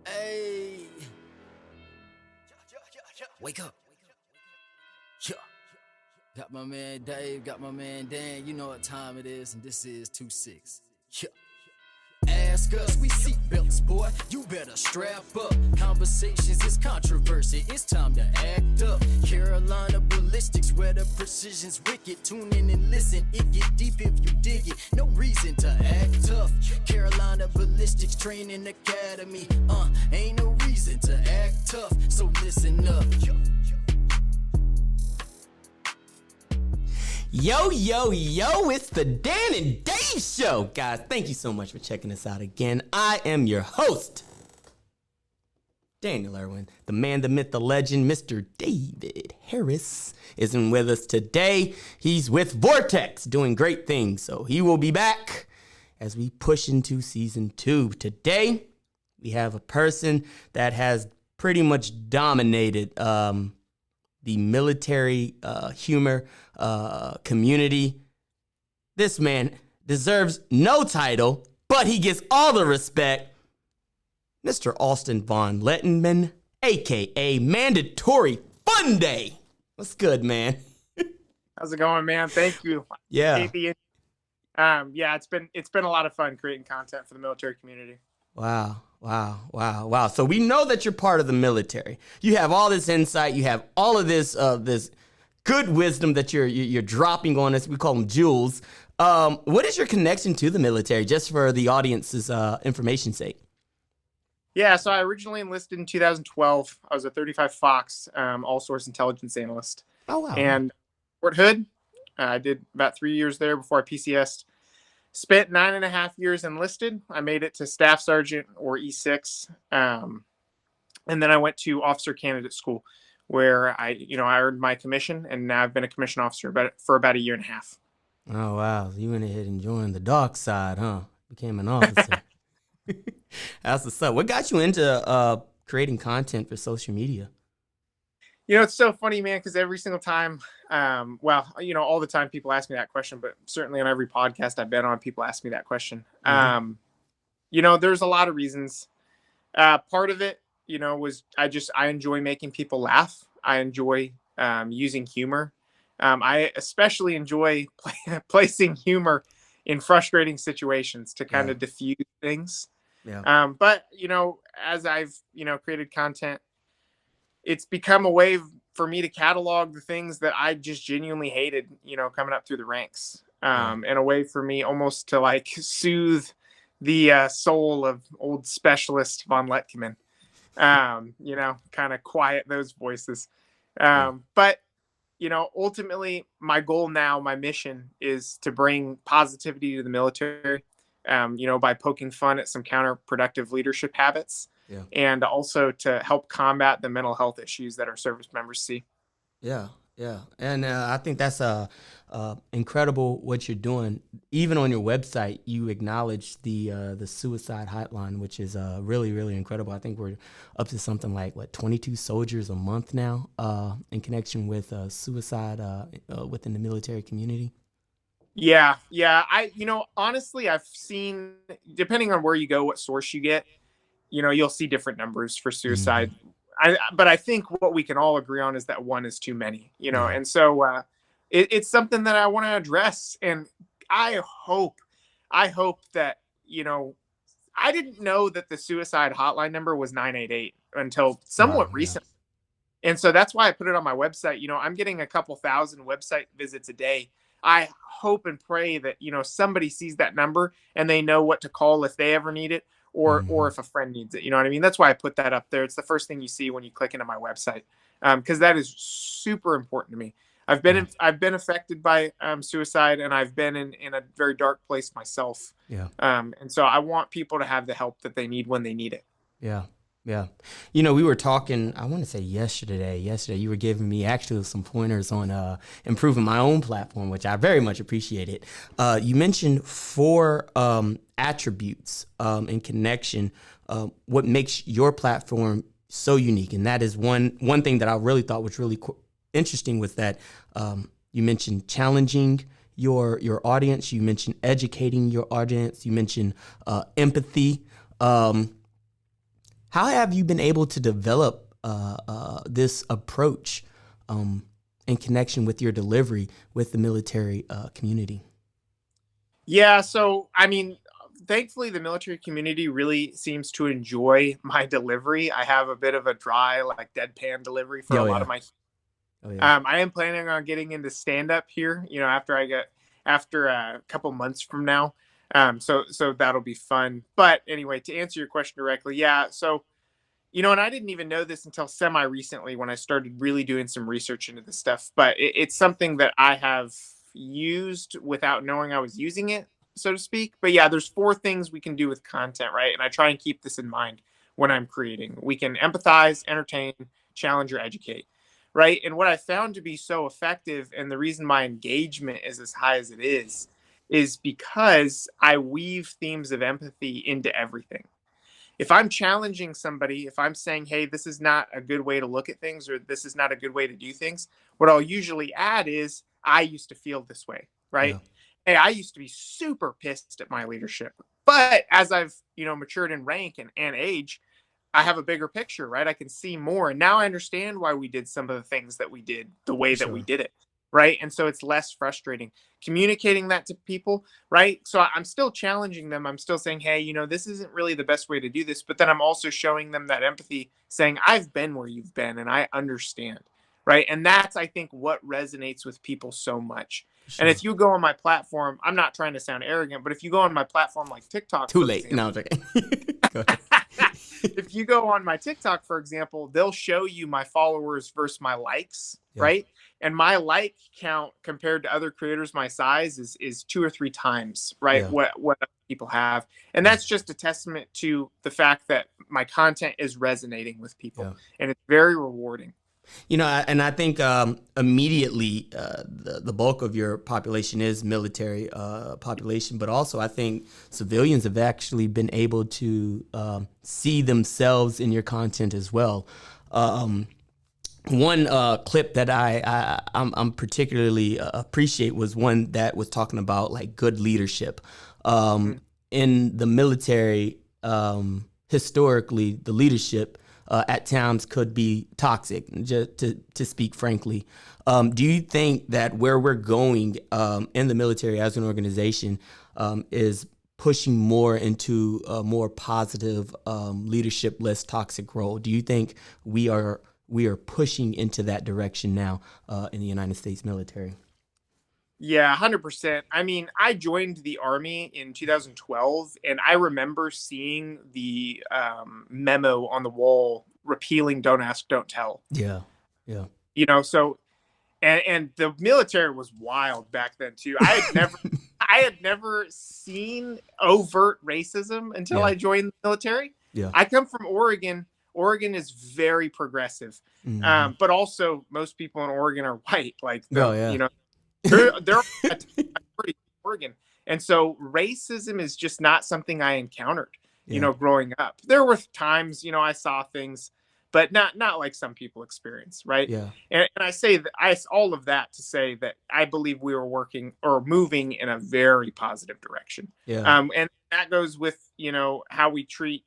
Hey, wake up. Yeah. Got my man Dave, got my man Dan. You know what time it is, and this is 2-6. Yeah. Ask us, we seatbelts, boy. You better strap up. Conversations is controversy. It's time to act up. Carolina Ballistics, where the precision's wicked. Tune in and listen. It get deep if you dig it. No reason to act tough. Carolina Ballistics Training Academy. Ain't no reason to act tough. So listen up. Yo, yo, yo, it's the Dan and Dave Show. Guys, thank you so much for checking us out again. I am your host, Daniel Irwin. The man, the myth, the legend, Mr. David Harris isn't with us today. He's with Vortex, doing great things. So he will be back as we push into season 2. Today, we have a person that has pretty much dominated the military humor community. This man deserves no title, but he gets all the respect. Mr. Austin Von Lettemann, a.k.a. Mandatory Fun Day. What's good, man? How's it going, man? Thank you. Yeah. It's been a lot of fun creating content for the military community. Wow. So we know that you're part of the military. You have all this insight. You have all of this this good wisdom that you're dropping on us. We call them jewels. What is your connection to the military, just for the audience's information's sake? Yeah, so I originally enlisted in 2012. I was a 35 Fox all-source intelligence analyst. Oh, wow. And forthood, I did about 3 years there before I PCS'd. Spent 9.5 years enlisted. I made it to staff sergeant or E6. And then I went to officer candidate school where I earned my commission, and now I've been a commission officer for about 1.5 years. Oh, wow. So you went ahead and joined the dark side, huh? Became an officer. That's what's up. What got you into creating content for social media? It's so funny, man, because every single time, all the time people ask me that question, but certainly on every podcast I've been on, people ask me that question. Mm-hmm. There's a lot of reasons. Part of it, was I enjoy making people laugh. I enjoy using humor. I especially enjoy placing humor in frustrating situations to kind of diffuse things. Yeah. But as I've, created content, it's become a way for me to catalog the things that I just genuinely hated, coming up through the ranks, and a way for me almost to like soothe the soul of old specialist Von Lektemann, kind of quiet those voices. But, ultimately my goal now, my mission is to bring positivity to the military, by poking fun at some counterproductive leadership habits. Yeah. And also to help combat the mental health issues that our service members see. Yeah. And I think that's incredible what you're doing. Even on your website, you acknowledge the suicide hotline, which is really, really incredible. I think we're up to something like, 22 soldiers a month now in connection with suicide within the military community. Yeah. Honestly, I've seen, depending on where you go, what source you get, you'll see different numbers for suicide. Mm-hmm. But I think what we can all agree on is that one is too many, and so it's something that I want to address. And I hope that, I didn't know that the suicide hotline number was 988 until somewhat recently. And so that's why I put it on my website. I'm getting a couple thousand website visits a day. I hope and pray that, somebody sees that number and they know what to call if they ever need it. Or if a friend needs it, you know what I mean? That's why I put that up there. It's the first thing you see when you click into my website, because that is super important to me. I've been affected by suicide, and I've been in a very dark place myself. Yeah. And so I want people to have the help that they need when they need it. Yeah. We were talking, I want to say yesterday, you were giving me actually some pointers on improving my own platform, which I very much appreciated. You mentioned 4 attributes in connection, what makes your platform so unique. And that is one thing that I really thought was really interesting was that you mentioned challenging your audience. You mentioned educating your audience. You mentioned empathy. How have you been able to develop this approach in connection with your delivery with the military community? Yeah, so I mean, thankfully the military community really seems to enjoy my delivery. I have a bit of a dry, like deadpan delivery for a lot of my. Oh yeah. I am planning on getting into stand up here, after a couple months from now. So that'll be fun. But anyway, to answer your question directly, yeah. So, and I didn't even know this until semi recently when I started really doing some research into this stuff. But it's something that I have used without knowing I was using it, so to speak. But yeah, there's 4 things we can do with content, right? And I try and keep this in mind when I'm creating. We can empathize, entertain, challenge, or educate. Right. And what I found to be so effective, and the reason my engagement is as high as it is because I weave themes of empathy into everything. If I'm challenging somebody, if I'm saying, hey, this is not a good way to look at things, or this is not a good way to do things, what I'll usually add is, I used to feel this way. Right. Yeah. Hey, I used to be super pissed at my leadership. But as I've, matured in rank and age, I have a bigger picture, right? I can see more. And now I understand why we did some of the things that we did the way that we did it, right? And so it's less frustrating communicating that to people, right? So I'm still challenging them. I'm still saying, hey, this isn't really the best way to do this. But then I'm also showing them that empathy, saying, I've been where you've been and I understand, right? And that's, I think, what resonates with people so much. Sure. And if you go on my platform, I'm not trying to sound arrogant, but if you go on my platform like TikTok, too late. No, I'm joking. Go ahead. If you go on my TikTok, for example, they'll show you my followers versus my likes, right? And my like count compared to other creators my size is 2 or 3 times, right? Yeah. What people have. And that's just a testament to the fact that my content is resonating with people, and it's very rewarding. And I think immediately the bulk of your population is military population, but also I think civilians have actually been able to see themselves in your content as well. One clip that I'm particularly appreciate was one that was talking about like good leadership. In the military, historically, the leadership at times could be toxic, just to speak frankly. Do you think that where we're going in the military as an organization is pushing more into a more positive leadership, less toxic role? Do you think we are pushing into that direction now in the United States military? Yeah, 100%. I mean, I joined the Army in 2012, and I remember seeing the memo on the wall repealing "Don't Ask, Don't Tell." Yeah. So, and the military was wild back then too. I had never seen overt racism until I joined the military. Yeah. I come from Oregon. Oregon is very progressive, but also most people in Oregon are white. Like, they're pretty Oregon. And so racism is just not something I encountered, growing up. There were times, I saw things, but not like some people experience. Right. Yeah. And I say that all of that to say that I believe we were working or moving in a very positive direction. Yeah. And that goes with, how we treat,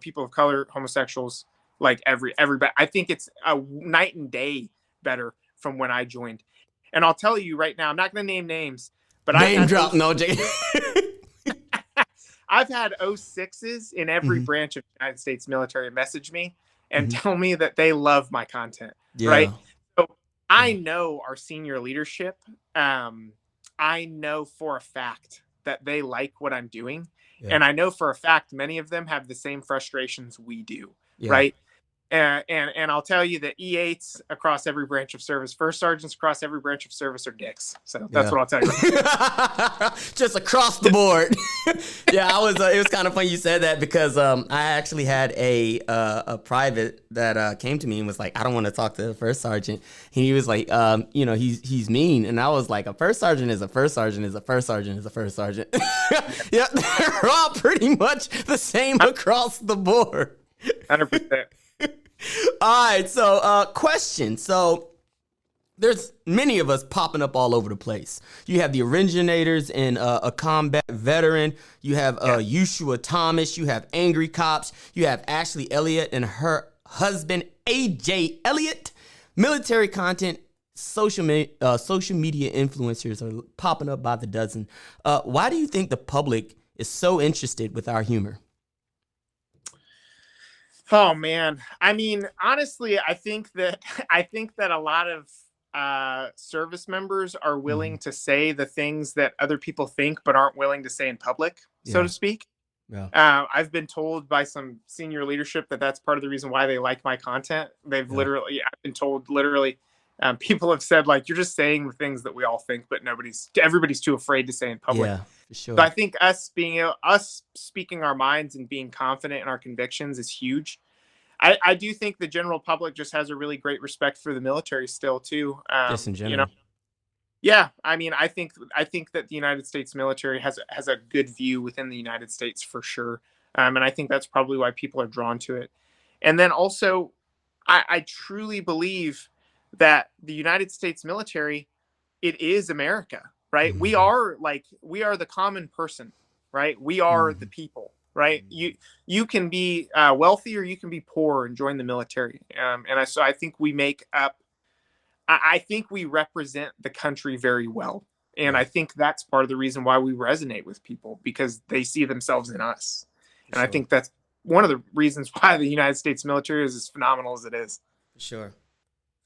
people of color, homosexuals, like everybody. I think it's a night and day better from when I joined. And I'll tell you right now, I'm not going to name names, but I've had 06s in every branch of the United States military message me and tell me that they love my content. Yeah. Right. So I know our senior leadership. I know for a fact that they like what I'm doing. Yeah. And I know for a fact, many of them have the same frustrations we do. Yeah. Right. And I'll tell you that E8s across every branch of service, first sergeants across every branch of service are dicks. So that's what I'll tell you. Just across the board. Yeah, it was kind of funny you said that because I actually had a private that came to me and was like, I don't want to talk to the first sergeant. He was like, he's mean. And I was like, a first sergeant is a first sergeant is a first sergeant is a first sergeant. Yeah, they're all pretty much the same across the board. 100%. All right, so question. So there's many of us popping up all over the place. You have the originators in a combat veteran. You have Yeshua Thomas. You have Angry Cops. You have Ashley Elliott and her husband, AJ Elliott. Military content, social media influencers are popping up by the dozen. Why do you think the public is so interested with our humor? Oh man, I mean, honestly, I think that a lot of service members are willing to say the things that other people think, but aren't willing to say in public, so to speak. Yeah. I've been told by some senior leadership that that's part of the reason why they like my content. I've been told literally, people have said, like, you're just saying the things that we all think, but everybody's too afraid to say in public. Yeah, for sure. So I think us speaking our minds and being confident in our convictions is huge. I do think the general public just has a really great respect for the military still too. Just in general. Yeah, I mean, I think that the United States military has a good view within the United States for sure, and I think that's probably why people are drawn to it. And then also, I truly believe that the United States military, it is America, right? Mm-hmm. We are the common person, right? We are the people, right? You can be wealthy or you can be poor and join the military, so I think we make up. I think we represent the country very well. And I think that's part of the reason why we resonate with people, because they see themselves in us. And I think that's one of the reasons why the United States military is as phenomenal as it is. For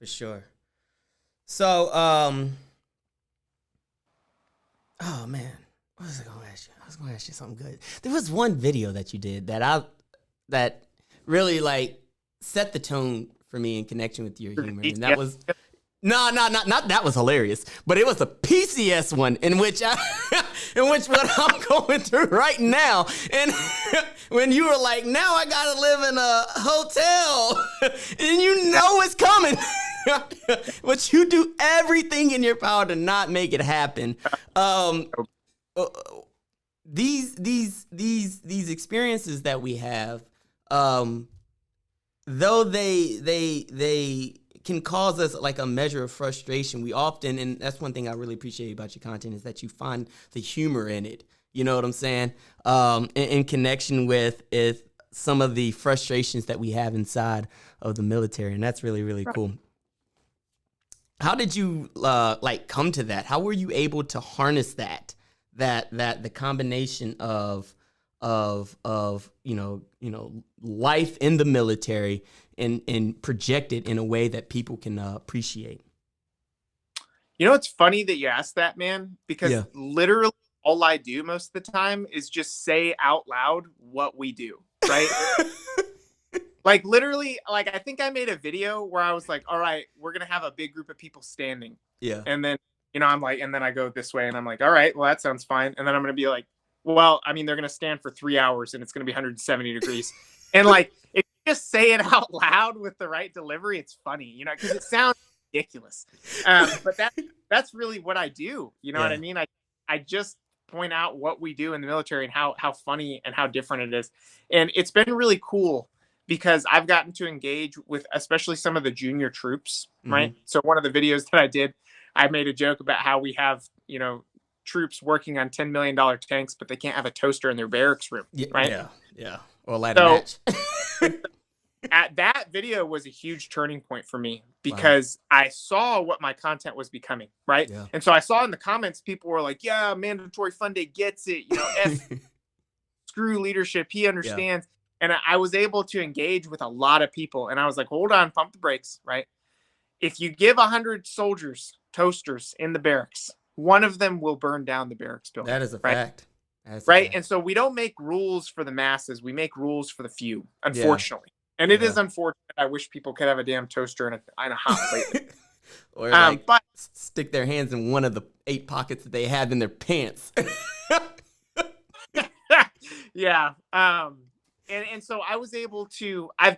sure. So, oh man, what was I going to ask you? I was going to ask you something good. There was one video that you did that really like set the tone for me in connection with your humor. And that was... No, not that was hilarious, but it was a PCS one in which what I'm going through right now. And when you were like, now I gotta live in a hotel, and you know it's coming, but you do everything in your power to not make it happen. These experiences that we have, though they can cause us like a measure of frustration, we often, and that's one thing I really appreciate about your content, is that you find the humor in it. You know what I'm saying? In connection with some of the frustrations that we have inside of the military, and that's really, really cool. How did you like come to that? How were you able to harness that the combination of life in the military and project it in a way that people can appreciate? You know, it's funny that you asked that, man, because literally all I do most of the time is just say out loud what we do, right? Like literally, like I think I made a video where I was like, all right, we're going to have a big group of people standing. Yeah. And then, I'm like, and then I go this way and I'm like, all right, well, that sounds fine. And then I'm going to be like, well, I mean, they're going to stand for 3 hours and it's going to be 170 degrees. And like, if you just say it out loud with the right delivery, it's funny, because it sounds ridiculous. But that's really what I do. You know what I mean? I just point out what we do in the military and how funny and how different it is. And it's been really cool because I've gotten to engage with especially some of the junior troops, right? So one of the videos that I did, I made a joke about how we have, troops working on $10 million tanks, but they can't have a toaster in their barracks room, right? Yeah. Or light a match. That video was a huge turning point for me because I saw what my content was becoming, right? Yeah. And so I saw in the comments, people were like, yeah, MandatoryFunDay gets it, screw leadership, he understands. Yeah. And I was able to engage with a lot of people. And I was like, hold on, pump the brakes, right? If you give 100 soldiers toasters in the barracks, one of them will burn down the barracks building. That is a fact. Right. And so we don't make rules for the masses. We make rules for the few, unfortunately. Yeah. And it is unfortunate. I wish people could have a damn toaster in a hot plate. Or but stick their hands in one of the 8 pockets that they have in their pants. Yeah. And so I've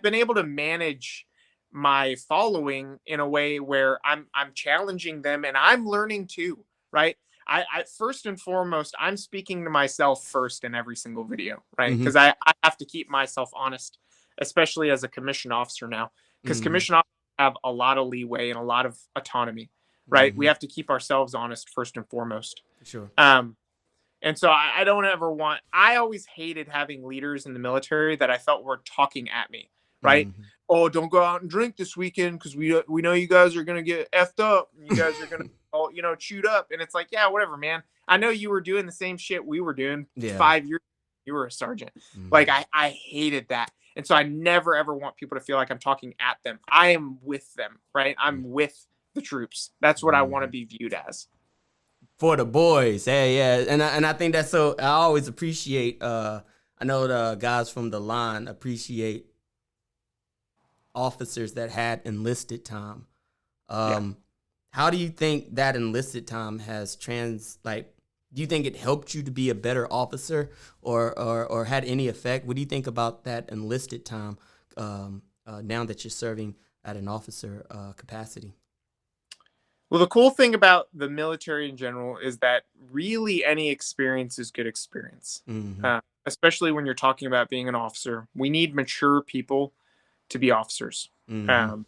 been able to manage my following in a way where I'm challenging them and I'm learning too, right? I first and foremost, I'm speaking to myself first in every single video, right? Because I have to keep myself honest, especially as a commissioned officer now, because commissioned officers have a lot of leeway and a lot of autonomy. right? We have to keep ourselves honest first and foremost. Sure. And so I don't ever want, I always hated having leaders in the military that I felt were talking at me, right? Oh, don't go out and drink this weekend because we know you guys are going to get effed up. And you guys are going to, chewed up. And it's like, yeah, whatever, man. I know you were doing the same shit we were doing 5 years. You were a sergeant. Like, I hated that. And so I never, ever want people to feel like I'm talking at them. I am with them, right? I'm with the troops. That's what I want to be viewed as. For the boys. Hey, yeah. And I think that's so, I always appreciate, I know the guys from the line appreciate officers that had enlisted time. How do you think that enlisted time has do you think it helped you to be a better officer or had any effect? What do you think about that enlisted time now that you're serving at an officer capacity? Well, the cool thing about the military in general is that really any experience is good experience, especially when you're talking about being an officer. We need mature people to be officers. And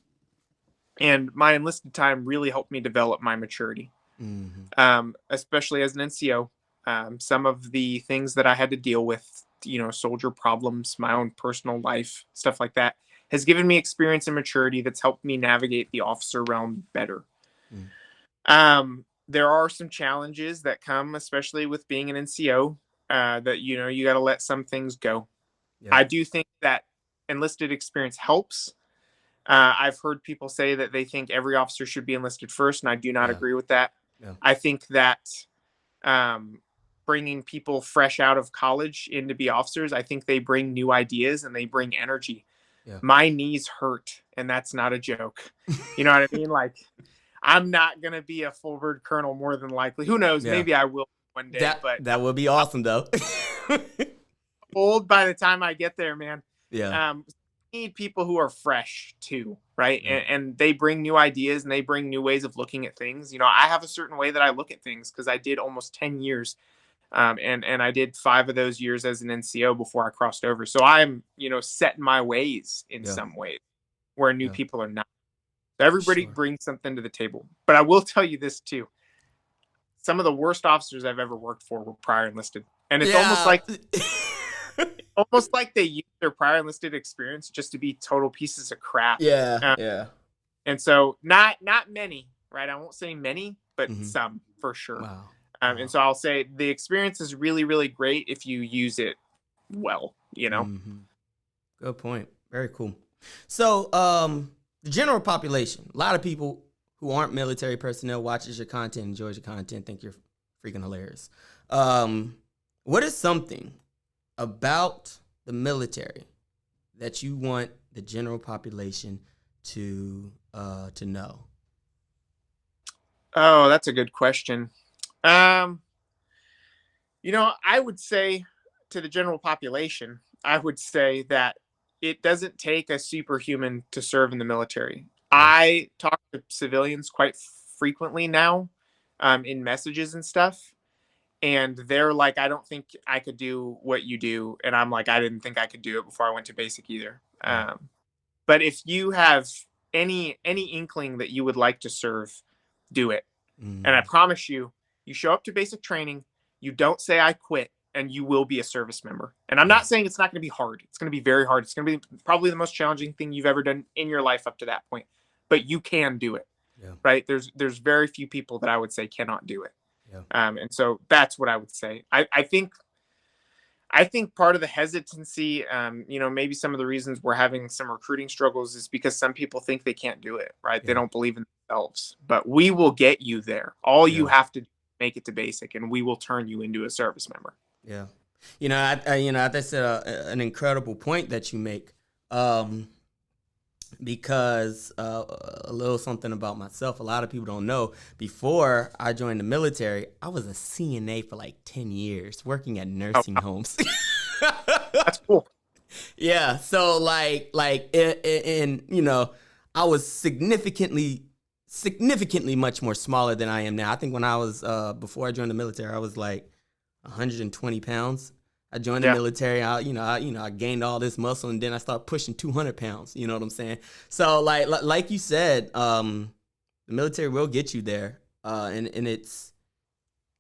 my enlisted time really helped me develop my maturity, especially as an NCO. Some of the things that I had to deal with, soldier problems, my own personal life, stuff like that, has given me experience and maturity that's helped me navigate the officer realm better. There are some challenges that come, especially with being an NCO, that, you got to let some things go. I do think that enlisted experience helps. I've heard people say that they think every officer should be enlisted first, and I do not agree with that. I think that bringing people fresh out of college in to be officers, I think they bring new ideas and they bring energy. My knees hurt, and that's not a joke. You know what I mean? Like, I'm not going to be a full bird colonel more than likely. Who knows? Maybe I will one day. That would be awesome, though. Old by the time I get there, man. Need people who are fresh too, right? And they bring new ideas and they bring new ways of looking at things. I have a certain way that I look at things because I did almost 10 years. And I did 5 of those years as an NCO before I crossed over. So I'm, set in my ways in some ways where new people are not. Everybody brings something to the table. But I will tell you this too. Some of the worst officers I've ever worked for were prior enlisted. And it's almost like they use their prior enlisted experience just to be total pieces of crap. And so not many, right? I won't say many, but some for sure. Wow. And so I'll say the experience is really, really great if you use it well, Good point. Very cool. So, the general population, a lot of people who aren't military personnel watches your content, enjoys your content, think you're freaking hilarious. What is something about the military that you want the general population to know? Oh, that's a good question. I would say to the general population, I would say that it doesn't take a superhuman to serve in the military. I talk to civilians quite frequently now, in messages and stuff. And they're like, I don't think I could do what you do. And I'm like, I didn't think I could do it before I went to basic either. But if you have any inkling that you would like to serve, do it. And I promise you, you show up to basic training, you don't say I quit, and you will be a service member. And I'm not saying it's not going to be hard. It's going to be very hard. It's going to be probably the most challenging thing you've ever done in your life up to that point. But you can do it, right? There's very few people that I would say cannot do it. And so that's what I would say. I think part of the hesitancy, maybe some of the reasons we're having some recruiting struggles is because some people think they can't do it, right? They don't believe in themselves. But we will get you there. All you have to do is make it to basic, and we will turn you into a service member. Yeah. That's an incredible point that you make. Because a little something about myself, a lot of people don't know. Before I joined the military, I was a CNA for like 10 years, working at nursing homes. That's cool. Yeah. So I was significantly much more smaller than I am now. I think when I was before I joined the military, I was like 120 pounds. I joined the military. I gained all this muscle, and then I started pushing 200 pounds. You know what I'm saying? So like you said, The military will get you there. And it's,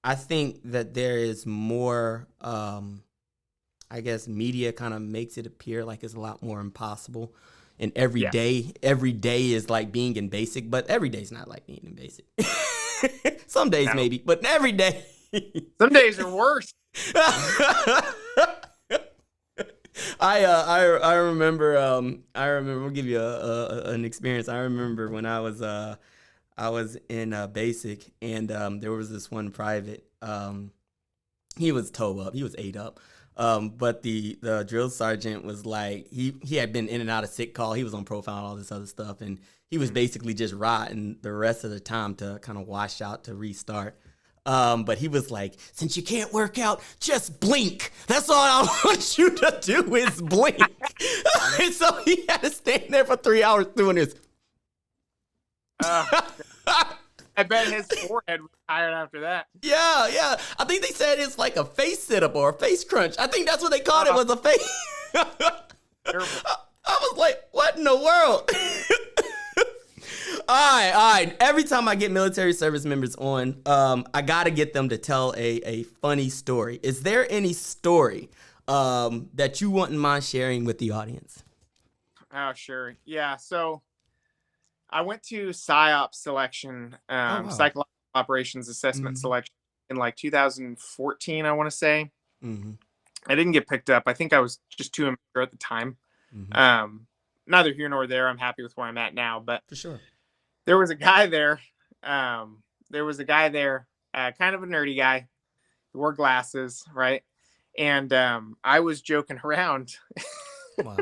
I think that there is more, I guess media kind of makes it appear like it's a lot more impossible. And every day is like being in basic, but every day's not like being in basic. Some days maybe, but every day. Some days are worse. I remember I'll give you an experience. I remember when I was in basic, and there was this one private. He was toe up. He was 8 up. But the drill sergeant was like, he had been in and out of sick call. He was on profile and all this other stuff, and he was basically just rotting the rest of the time to kind of wash out to restart. But he was like, since you can't work out, just blink. That's all I want you to do is blink. And so he had to stand there for 3 hours doing this. I bet his forehead was tired after that. Yeah. I think they said it's like a face sit-up or a face crunch. I think that's what they called it, was a face. I was like, what in the world? All right. Every time I get military service members on, I got to get them to tell a funny story. Is there any story that you wouldn't mind sharing with the audience? Oh, sure. Yeah, so I went to PSYOP selection, psychological operations assessment selection in like 2014, I want to say. Mm-hmm. I didn't get picked up. I think I was just too immature at the time. Mm-hmm. Neither here nor there. I'm happy with where I'm at now, but for sure. There was a guy there. Kind of a nerdy guy. He wore glasses, right? And I was joking around. Wow.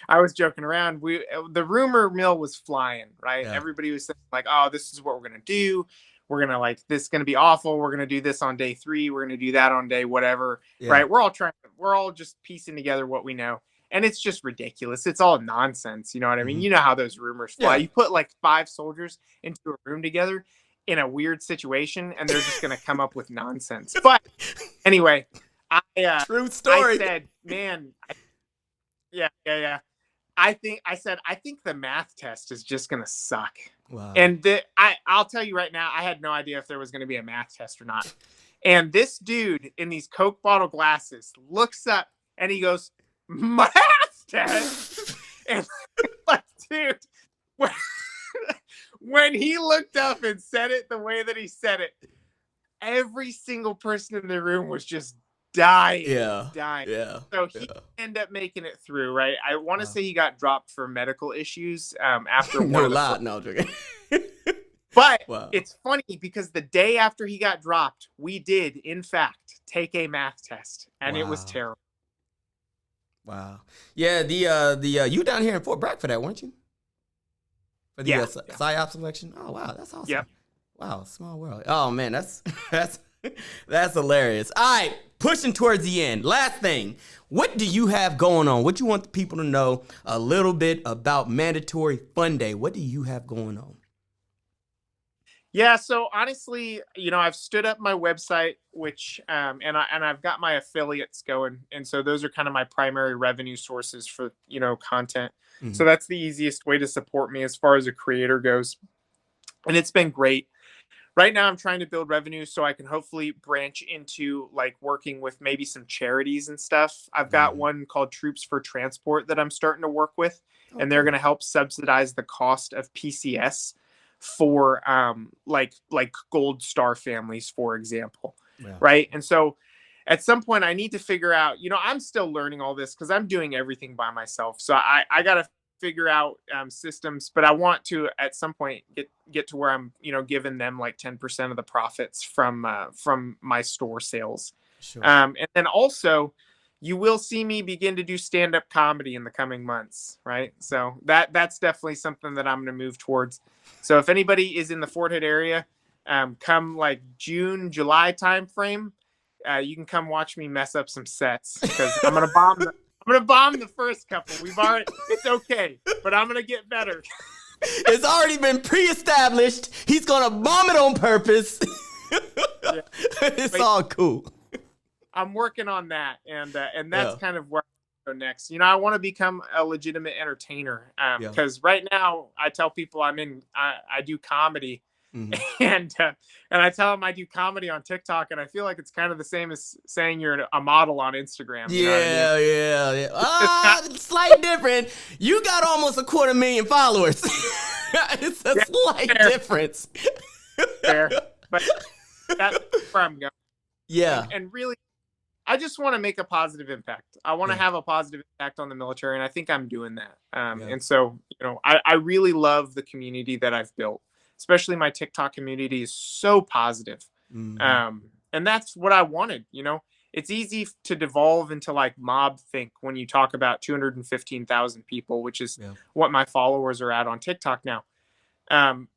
I was joking around. The rumor mill was flying, right? Yeah. Everybody was saying like, "Oh, this is what we're gonna do. We're gonna this is gonna be awful. We're gonna do this on day 3. We're gonna do that on day whatever." Yeah. Right? We're all just piecing together what we know. And it's just ridiculous. It's all nonsense. You know what I mean? Mm-hmm. You know how those rumors fly. Yeah. You put like 5 soldiers into a room together in a weird situation, and they're just going to come up with nonsense. But anyway, true story. I said, man, yeah. I think the math test is just going to suck. Wow. And I'll tell you right now, I had no idea if there was going to be a math test or not. And this dude in these Coke bottle glasses looks up and he goes, math test. And like, dude, when he looked up and said it the way that he said it, every single person in the room was just dying. Yeah. So he ended up making it through, right? I want to say he got dropped for medical issues after No, joking. But It's funny because the day after he got dropped, we did in fact take a math test, and it was terrible. Wow. Yeah, the you down here in Fort Bragg for that, weren't you? For the PSYOP selection? Oh wow, that's awesome. Yep. Wow, small world. Oh man, that's hilarious. All right, pushing towards the end. Last thing, what do you have going on? What you want the people to know a little bit about Mandatory Fun Day? What do you have going on? Yeah, so honestly, I've stood up my website, which and I've got my affiliates going, and so those are kind of my primary revenue sources for content. Mm-hmm. So that's the easiest way to support me as far as a creator goes, and it's been great. Right now, I'm trying to build revenue so I can hopefully branch into like working with maybe some charities and stuff. I've got one called Troops for Transport that I'm starting to work with, and they're going to help subsidize the cost of PCS for like Gold Star families, for example. Right. And so at some point I need to figure out, I'm still learning all this because I'm doing everything by myself. So I got to figure out systems, but I want to at some point get to where I'm, giving them like 10% of the profits from my store sales. Sure. And then also you will see me begin to do stand-up comedy in the coming months, right? So that's definitely something that I'm going to move towards. So if anybody is in the Fort Hood area, come like June, July timeframe, you can come watch me mess up some sets because I'm gonna bomb the first couple. It's okay, but I'm gonna get better. It's already been pre-established. He's gonna bomb it on purpose. It's all cool. I'm working on that, and that's kind of where I go next. I want to become a legitimate entertainer because right now I tell people I do comedy, And I tell them I do comedy on TikTok, and I feel like it's kind of the same as saying you're a model on Instagram. You know what I mean? Yeah. Ah, slight different. You got almost 250,000 followers. It's a slight difference. Fair, but that's where I'm going. Yeah. And really, I just want to make a positive impact. I want to have a positive impact on the military, and I think I'm doing that. And so, I really love the community that I've built. Especially my TikTok community is so positive. And that's what I wanted. It's easy to devolve into like mob think when you talk about 215,000 people, which is what my followers are at on TikTok now.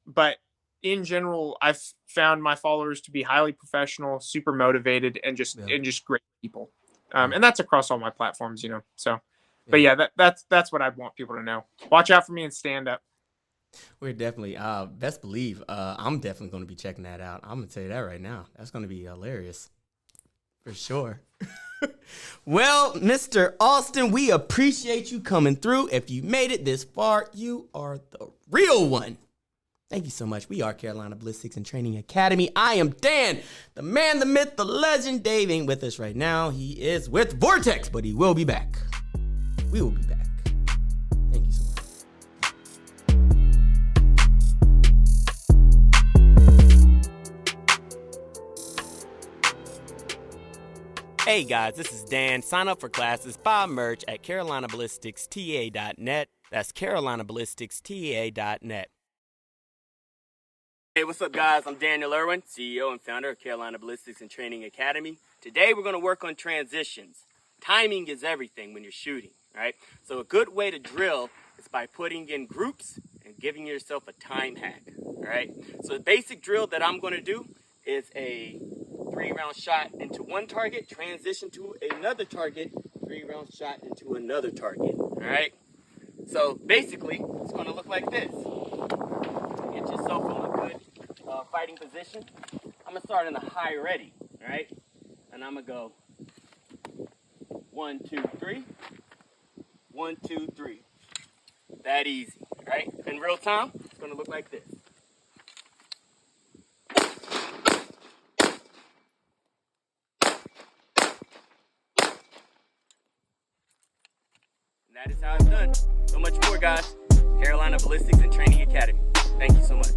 But in general, I've found my followers to be highly professional, super motivated, and just great people. And that's across all my platforms, So, but that's what I'd want people to know. Watch out for me and stand up. We're definitely, best believe, I'm definitely going to be checking that out. I'm going to tell you that right now. That's going to be hilarious. For sure. Well, Mr. Austin, we appreciate you coming through. If you made it this far, you are the real one. Thank you so much. We are Carolina Ballistics and Training Academy. I am Dan, the man, the myth, the legend. Dave ain't with us right now. He is with Vortex, but he will be back. We will be back. Thank you so much. Hey guys, this is Dan. Sign up for classes, buy merch at carolinaballisticsta.net. That's carolinaballisticsta.net. Hey, what's up guys? I'm Daniel Irwin, CEO and founder of Carolina Ballistics and Training Academy. Today we're going to work on transitions. Timing is everything when you're shooting, right? So a good way to drill is by putting in groups and giving yourself a time hack, all right? So the basic drill that I'm going to do is a 3-round shot into one target, transition to another target, 3-round shot into another target, all right? So basically, it's going to look like this. Get yourself in a good fighting position. I'm going to start in the high ready, all right? And I'm going to go 1, 2, 3. 1, 2, 3. That easy, all right? In real time, it's going to look like this. And that is how it's done. So much more, guys. Carolina Ballistics and Training Academy. Thank you so much.